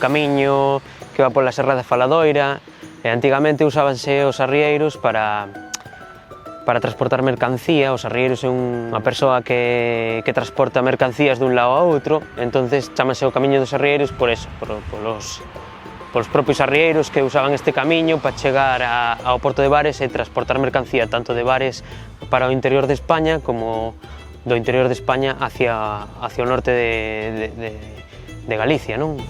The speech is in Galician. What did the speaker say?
camiño que va pola Serra da Faladoira, e antigamente usábanse os arrieiros para transportar mercancía. Os arrieiros é unha persoa que transporta mercancías dun lado a outro, entonces chámase o camiño dos arrieiros por eso, polos propios arrieiros que usaban este camiño para chegar ao porto de Bares e transportar mercancía tanto de Bares para o interior de España como do interior de España hacia o norte de Galicia, non?